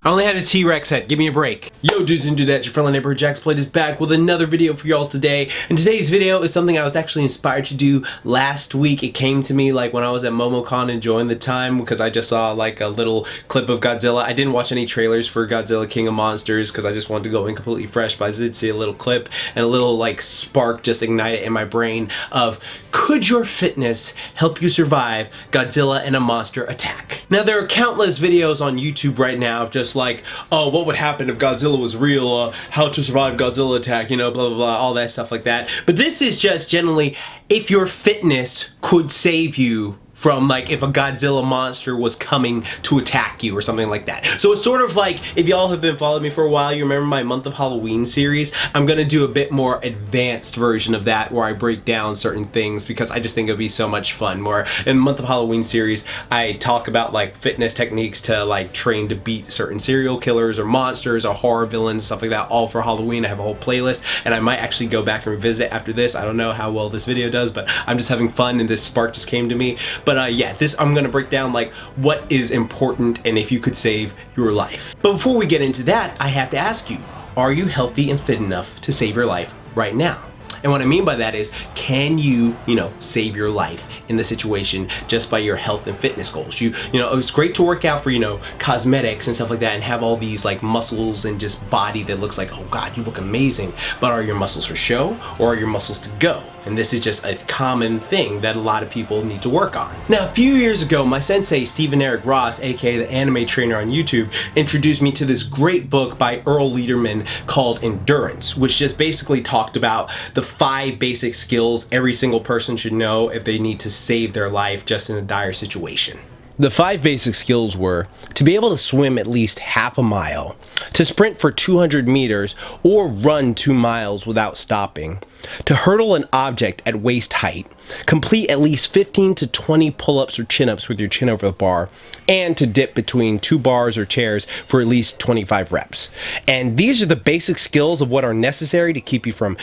I only had a T-Rex head, give me a break. Yo dudes and dudettes, your friendly neighborhood JaxBlade is back with another video for y'all today. And today's video is something I was actually inspired to do last week. It came to me like when I was at MomoCon enjoying the time because I just saw like a little clip of Godzilla. I didn't watch any trailers for Godzilla King of Monsters because I just wanted to go in completely fresh, but I did see a little clip and a little like spark just ignited in my brain of, could your fitness help you survive Godzilla and a monster attack? Now there are countless videos on YouTube right now of just like, oh, what would happen if Godzilla was real, how to survive Godzilla attack, you know, blah, blah, blah, all that stuff like that. But this is just generally if your fitness could save you from like if a Godzilla monster was coming to attack you or something like that. So it's sort of like, if y'all have been following me for a while, you remember my month of Halloween series. I'm gonna do a bit more advanced version of that where I break down certain things because I just think it'd be so much fun. More in the month of Halloween series, I talk about like fitness techniques to like train to beat certain serial killers or monsters or horror villains, stuff like that, all for Halloween. I have a whole playlist and I might actually go back and revisit it after this. I don't know how well this video does, but I'm just having fun and this spark just came to me. But yeah, I'm gonna break down like what is important and if you could save your life. But before we get into that, I have to ask you, are you healthy and fit enough to save your life right now? And what I mean by that is, can you save your life in the situation just by your health and fitness goals? You know, it's great to work out for, cosmetics and stuff like that and have all these like muscles and just body that looks like, oh God, you look amazing. But are your muscles for show or are your muscles to go? And this is just a common thing that a lot of people need to work on. Now, a few years ago, my sensei, Stephen Eric Ross, aka the anime trainer on YouTube, introduced me to this great book by Earl Lederman called Endurance, which just basically talked about the 5 basic skills every single person should know if they need to save their life just in a dire situation. The 5 basic skills were to be able to swim at least half a mile, to sprint for 200 meters or run 2 miles without stopping, to hurdle an object at waist height, complete at least 15 to 20 pull-ups or chin-ups with your chin over the bar, and to dip between 2 bars or chairs for at least 25 reps. And these are the basic skills of what are necessary to keep you from,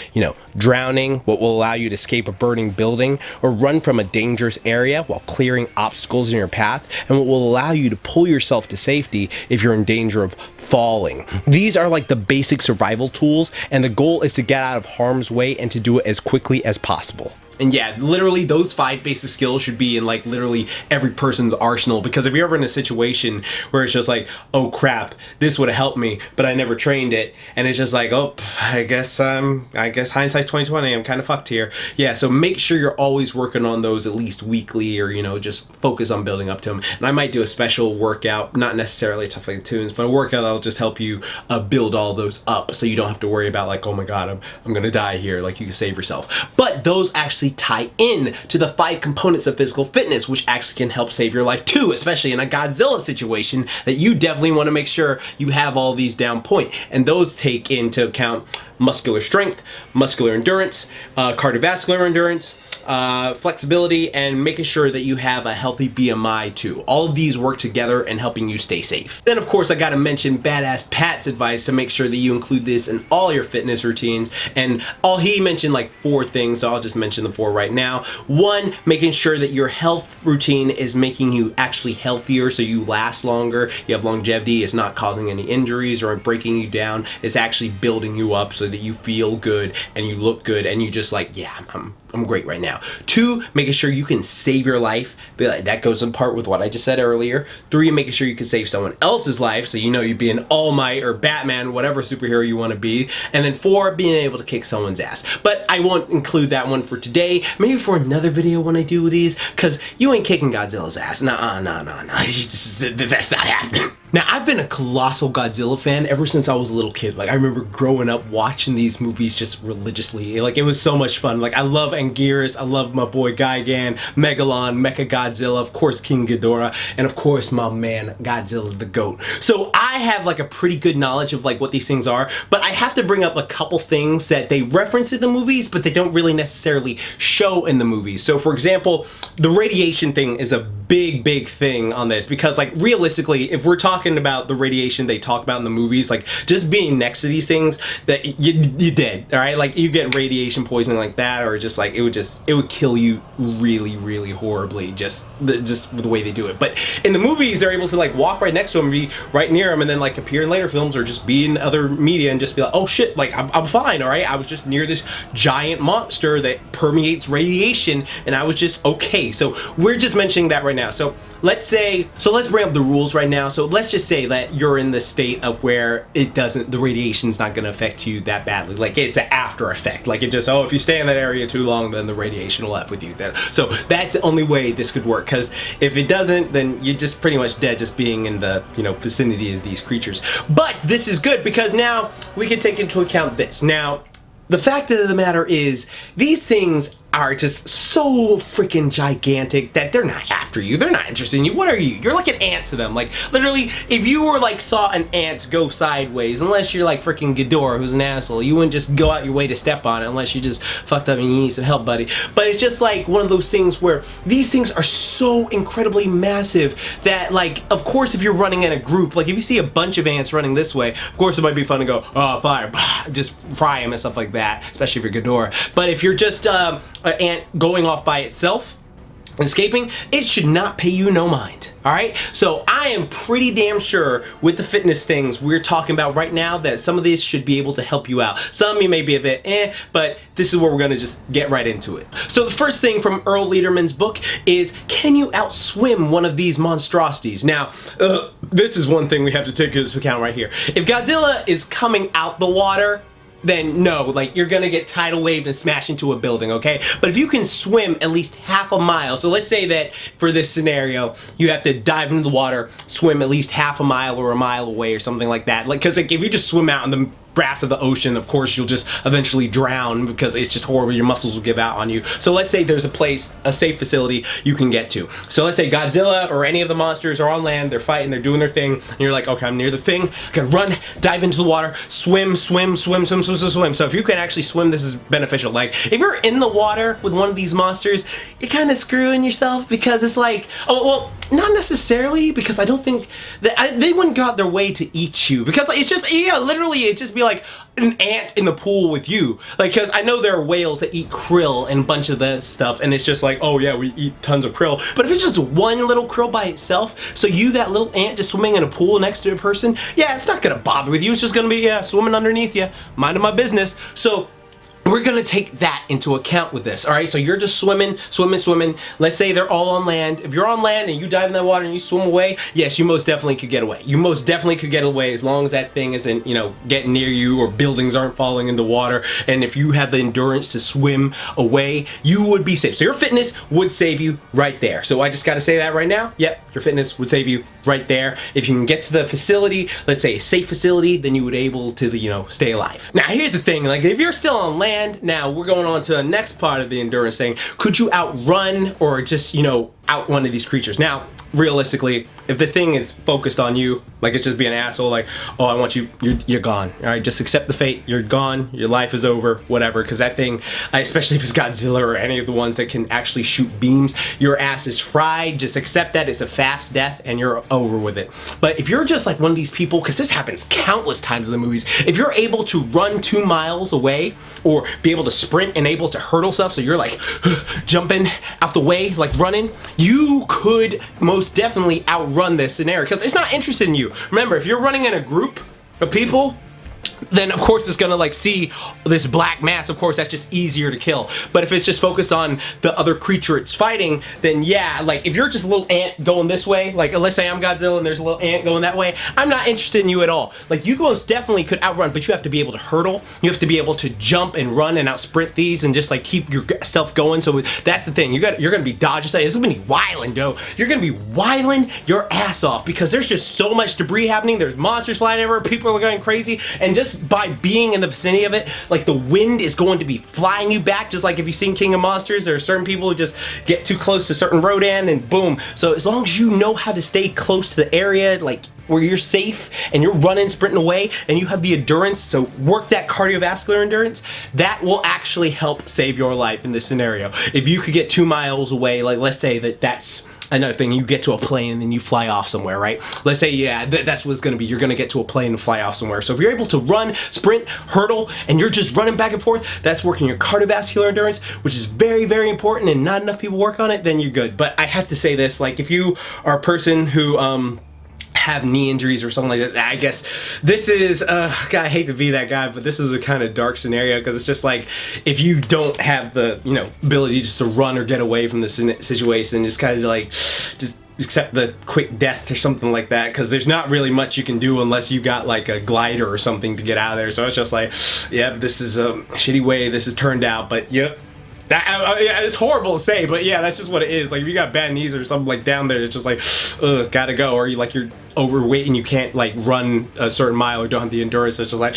drowning, what will allow you to escape a burning building, or run from a dangerous area while clearing obstacles in your path, and what will allow you to pull yourself to safety if you're in danger of falling. These are like the basic survival tools, and the goal is to get out of harm's way and to do it as quickly as possible. And yeah, literally those 5 basic skills should be in like literally every person's arsenal, because if you're ever in a situation where it's just like, oh crap, this would have helped me, but I never trained it, and it's just like, oh, I guess hindsight's 2020, I'm kind of fucked here. Yeah, so make sure you're always working on those at least weekly, or just focus on building up to them. And I might do a special workout, not necessarily Tough Like Tunes, but a workout that'll just help you build all those up, so you don't have to worry about like, oh my god, I'm gonna die here. Like, you can save yourself. But those actually tie in to the 5 components of physical fitness, which actually can help save your life too, especially in a Godzilla situation, that you definitely want to make sure you have all these down point. And those take into account muscular strength, muscular endurance, cardiovascular endurance, flexibility, and making sure that you have a healthy BMI too. All of these work together in helping you stay safe. Then of course I gotta mention Badass Pat's advice to make sure that you include this in all your fitness routines, and he mentioned like 4 things, so I'll just mention the 4 right now. 1, making sure that your health routine is making you actually healthier so you last longer, you have longevity, it's not causing any injuries or breaking you down, it's actually building you up so that you feel good and you look good and you just like, yeah, I'm great right now. 2, making sure you can save your life. That goes in part with what I just said earlier. 3, making sure you can save someone else's life, so you'd be an All Might or Batman, whatever superhero you want to be. And then 4, being able to kick someone's ass. But I won't include that one for today. Maybe for another video when I do these, because you ain't kicking Godzilla's ass. Nah. That's not happening. Now, I've been a colossal Godzilla fan ever since I was a little kid. Like, I remember growing up watching these movies just religiously. Like, it was so much fun. Like, I love Anguirus, I love my boy Gigan, Megalon, Mechagodzilla, of course King Ghidorah, and of course my man Godzilla the GOAT. So I have like a pretty good knowledge of like what these things are, but I have to bring up a couple things that they reference in the movies, but they don't really necessarily show in the movies. So for example, the radiation thing is a big thing on this, because like realistically, if we're talking about the radiation they talk about in the movies, like just being next to these things, that you're dead. All right, like you get radiation poisoning like that, or just like it would kill you really horribly, just with the way they do it. But in the movies, they're able to like walk right next to them, be right near them, and then like appear in later films or just be in other media and just be like, oh shit, like I'm fine. All right, I was just near this giant monster that permeates radiation, and I was just okay. So we're just mentioning that right now. So let's bring up the rules right now. So let's just say that you're in the state of where the radiation's not going to affect you that badly. Like it's an after effect. Like it just, if you stay in that area too long, then the radiation will F with you. So that's the only way this could work, because if it doesn't, then you're just pretty much dead just being in the, vicinity of these creatures. But this is good, because now we can take into account this. Now, the fact of the matter is, these things are just so freaking gigantic that they're not after you. They're not interested in you. What are you? You're like an ant to them. Like literally, if you were like saw an ant go sideways, unless you're like freaking Ghidorah, who's an asshole, you wouldn't just go out your way to step on it unless you just fucked up and you need some help, buddy. But it's just like one of those things where these things are so incredibly massive that, like, of course, if you're running in a group, like if you see a bunch of ants running this way, of course it might be fun to go, oh, fire, just fry them and stuff like that, especially if you're Ghidorah. But if you're just an ant going off by itself, escaping, it should not pay you no mind. All right, so I am pretty damn sure with the fitness things we're talking about right now that some of these should be able to help you out. Some you may be a bit but this is where we're gonna just get right into it. So the first thing from Earl Lederman's book is, can you outswim one of these monstrosities? Now, this is one thing we have to take into account right here. If Godzilla is coming out the water, then no, like you're gonna get tidal waved and smash into a building, okay? But if you can swim at least half a mile, so let's say that for this scenario, you have to dive into the water, swim at least half a mile or a mile away or something like that. Like, cause like if you just swim out in the brass of the ocean, of course you'll just eventually drown because it's just horrible, your muscles will give out on you. So let's say there's a safe facility you can get to. So let's say Godzilla or any of the monsters are on land, they're fighting, they're doing their thing, and you're like, okay, I'm near the thing, I can run, dive into the water, swim. So if you can actually swim, this is beneficial. Like, if you're in the water with one of these monsters, you're kind of screwing yourself, because it's like, oh, well, not necessarily, because I don't think that they wouldn't go out their way to eat you, because like, it's just, yeah, literally, it'd just be like an ant in the pool with you. Like, because I know there are whales that eat krill and a bunch of that stuff, and it's just like, oh yeah, we eat tons of krill. But if it's just one little krill by itself, so you, that little ant just swimming in a pool next to a person, yeah, it's not gonna bother with you. It's just gonna be, yeah, swimming underneath you, minding my business. So we're gonna take that into account with this, all right? So you're just swimming. Let's say they're all on land. If you're on land and you dive in that water and you swim away, yes, you most definitely could get away. You most definitely could get away as long as that thing isn't, getting near you, or buildings aren't falling in the water. And if you have the endurance to swim away, you would be safe. So your fitness would save you right there. So I just gotta say that right now. Yep, your fitness would save you right there. If you can get to the facility, let's say a safe facility, then you would able to, stay alive. Now, here's the thing, like if you're still on land, now we're going on to the next part of the endurance thing. Could you outrun or just, out one of these creatures? Now, realistically, if the thing is focused on you, like it's just being an asshole, like, oh, I want you, you're gone. All right, just accept the fate. You're gone. Your life is over, whatever. Because that thing, especially if it's Godzilla or any of the ones that can actually shoot beams, your ass is fried. Just accept that it's a fast death and you're over with it. But if you're just like one of these people, because this happens countless times in the movies, if you're able to run 2 miles away or be able to sprint and able to hurdle stuff, so you're like jumping out the way, like running, you could most definitely outrun this scenario, because it's not interested in you. Remember, if you're running in a group of people, then of course it's gonna like see this black mass, of course that's just easier to kill. But if it's just focused on the other creature it's fighting, then yeah, like if you're just a little ant going this way, like let's say I'm Godzilla and there's a little ant going that way, I'm not interested in you at all. Like you most definitely could outrun, but you have to be able to hurdle, you have to be able to jump and run and out sprint these and just like keep yourself going. So that's the thing, you're gonna be dodging. It's gonna be wilding, though. You're gonna be wilding your ass off because there's just so much debris happening. There's monsters flying everywhere, people are going crazy, and just by being in the vicinity of it, like the wind is going to be flying you back. Just like if you've seen King of Monsters, there are certain people who just get too close to certain rodan and boom. So as long as you know how to stay close to the area, like where you're safe and you're running, sprinting away, and you have the endurance, so work that cardiovascular endurance, that will actually help save your life in this scenario. If you could get 2 miles away, like let's say that's another thing, you get to a plane and then you fly off somewhere, right? Let's say, yeah, that's what it's gonna be. You're gonna get to a plane and fly off somewhere. So if you're able to run, sprint, hurdle, and you're just running back and forth, that's working your cardiovascular endurance, which is very, very important, and not enough people work on it, then you're good. But I have to say this, like, if you are a person who, have knee injuries or something like that, I guess this is, God, I hate to be that guy, but this is a kind of dark scenario, because it's just like, if you don't have the, you know, ability just to run or get away from this situation, just kind of like, just accept the quick death or something like that, because there's not really much you can do unless you got like a glider or something to get out of there. So it's just like, yep, this is a shitty way this has turned out, but yep. Yeah, it's horrible to say, but yeah, that's just what it is. Like, if you got bad knees or something like down there, it's just like, ugh, gotta go. Or you're overweight and you can't like run a certain mile or don't have the endurance. It's just like,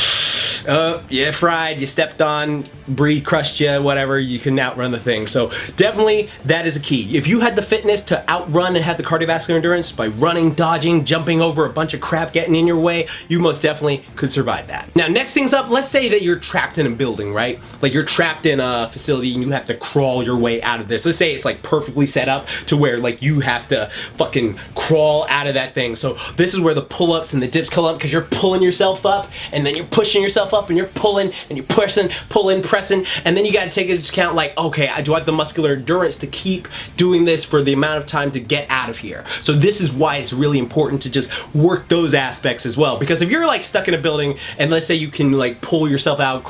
yeah, fried, you stepped on, breed crushed you, whatever, you can outrun the thing. So definitely that is a key. If you had the fitness to outrun and have the cardiovascular endurance by running, dodging, jumping over a bunch of crap getting in your way, you most definitely could survive that. Now, next things up, let's say that you're trapped in a building, right? Like, you're trapped in a facility and you have to crawl your way out of this. Let's say it's like perfectly set up to where like you have to fucking crawl out of that thing. So this is where the pull-ups and the dips come up, because you're pulling yourself up and then you're pushing yourself up and you're pulling and you're pushing, pulling, pressing, and then you got to take into account like, okay, do I have the muscular endurance to keep doing this for the amount of time to get out of here? So this is why it's really important to just work those aspects as well, because if you're like stuck in a building and let's say you can like pull yourself out,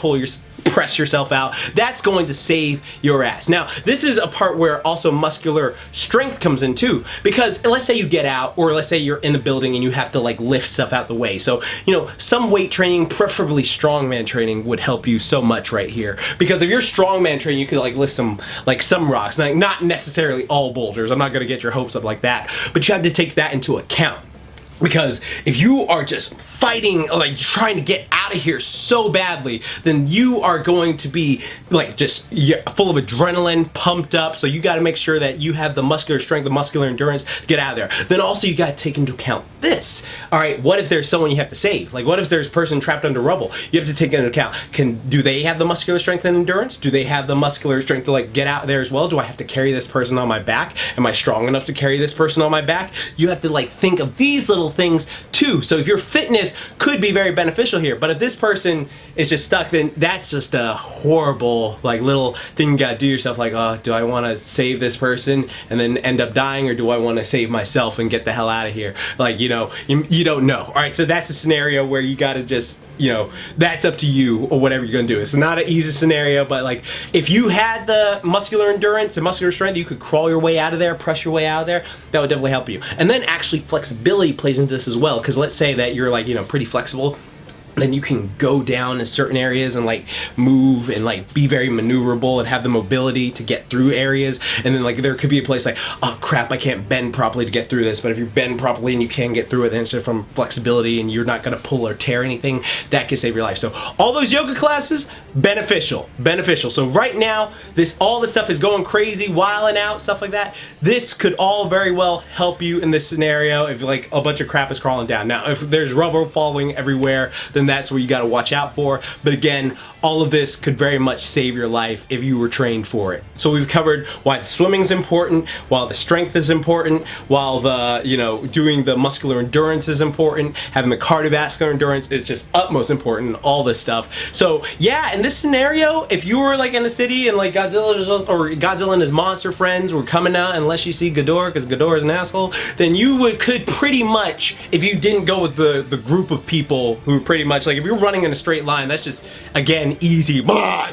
press yourself out, that's going to save your ass. Now, this is a part where also muscular strength comes in too, because let's say you get out, or let's say you're in the building and you have to like lift stuff out the way. So, you know, some weight training, preferably strongman training, would help you so much right here, because if you're strongman training, you could like lift some rocks, like not necessarily all boulders. I'm not going to get your hopes up like that, but you have to take that into account. Because if you are just fighting, like trying to get out of here so badly, then you are going to be like just full of adrenaline, pumped up. So you got to make sure that you have the muscular strength, the muscular endurance to get out of there. Then also you got to take into account this. All right, what if there's someone you have to save? Like, what if there's a person trapped under rubble? You have to take into account, do they have the muscular strength and endurance? Do they have the muscular strength to like get out there as well? Do I have to carry this person on my back? Am I strong enough to carry this person on my back? You have to like think of these little things too. So if your fitness could be very beneficial here, but if this person is just stuck, then that's just a horrible like little thing you gotta do yourself, like, oh, do I want to save this person and then end up dying, or do I want to save myself and get the hell out of here? Like, you know, you don't know. All right, so that's a scenario where you gotta just, you know, that's up to you or whatever you're gonna do. It's not an easy scenario, but like if you had the muscular endurance and muscular strength, you could crawl your way out of there, press your way out of there, that would definitely help you. And then actually flexibility plays into this as well, because let's say that you're like, you know, pretty flexible, then you can go down in certain areas and like move and like be very maneuverable and have the mobility to get through areas. And then like there could be a place like, oh crap, I can't bend properly to get through this. But if you bend properly and you can get through it, then it's just from flexibility and you're not gonna pull or tear anything, that can save your life. So all those yoga classes, beneficial. So right now, all this stuff is going crazy, wilding out, stuff like that. This could all very well help you in this scenario if like a bunch of crap is crawling down. Now, if there's rubber falling everywhere, then that's where you got to watch out for. But again, all of this could very much save your life if you were trained for it. So we've covered why the swimming is important, while the strength is important, while the, you know, doing the muscular endurance is important, having the cardiovascular endurance is just utmost important, all this stuff. So yeah, in this scenario, if you were like in the city and like Godzilla and his monster friends were coming out, unless you see Ghidorah, because Ghidorah is an asshole, then you could pretty much, if you didn't go with the group of people who were pretty much like, if you're running in a straight line, that's just, again, easy,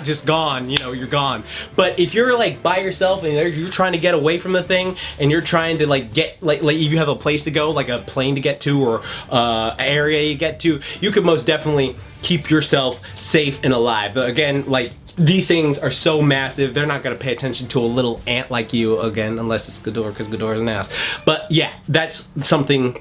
just gone, you know, you're gone. But if you're like by yourself and you're trying to get away from the thing and you're trying to like get, like if you have a place to go, like a plane to get to, or an area you get to, you could most definitely keep yourself safe and alive. But again, like, these things are so massive, they're not gonna pay attention to a little ant like you, again, unless it's Ghidorah, because Ghidorah is an ass. But yeah, that's something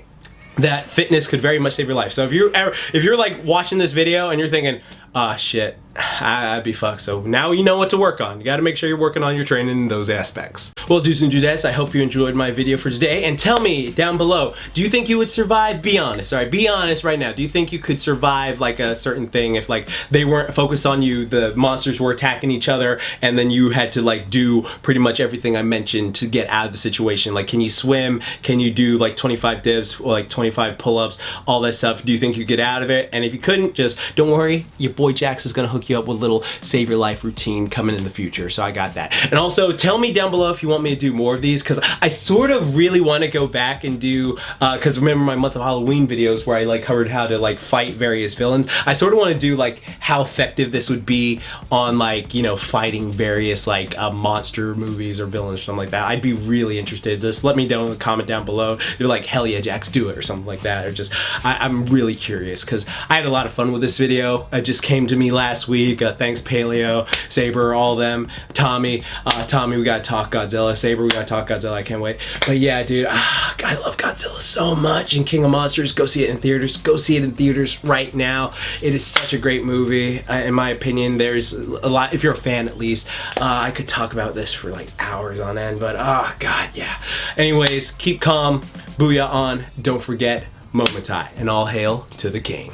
that fitness could very much save your life. So if you're like watching this video and you're thinking, ah, shit, I'd be fucked. So now you know what to work on. You got to make sure you're working on your training in those aspects. Well, dudes and dudettes, I hope you enjoyed my video for today, and tell me down below, do you think you would survive? Be honest, all right? Be honest right now. Do you think you could survive like a certain thing if like they weren't focused on you, the monsters were attacking each other, and then you had to like do pretty much everything I mentioned to get out of the situation? Like, can you swim? Can you do like 25 dips or like 25 pull-ups, all that stuff? Do you think you get out of it? And if you couldn't, just don't worry, your boy Jax is gonna hook you up with a little save your life routine coming in the future. So I got that. And also tell me down below if you want me to do more of these, because I sort of really want to go back and do, because remember my month of Halloween videos where I like covered how to like fight various villains. I sort of want to do like how effective this would be on like, you know, fighting various like monster movies or villains or something like that. I'd be really interested. Just let me know in the comment down below. You're like, hell yeah, Jax, do it, or something like that. Or just, I'm really curious because I had a lot of fun with this video. It just came to me last week. Thanks Paleo, Saber, all them, Tommy, we gotta talk Godzilla, Saber, we gotta talk Godzilla, I can't wait. But yeah, dude, I love Godzilla so much, and King of Monsters, go see it in theaters, go see it in theaters right now. It is such a great movie, in my opinion. There's a lot, if you're a fan at least, I could talk about this for like hours on end, but god, yeah. Anyways, keep calm, booyah on, don't forget, Momentai, and all hail to the king.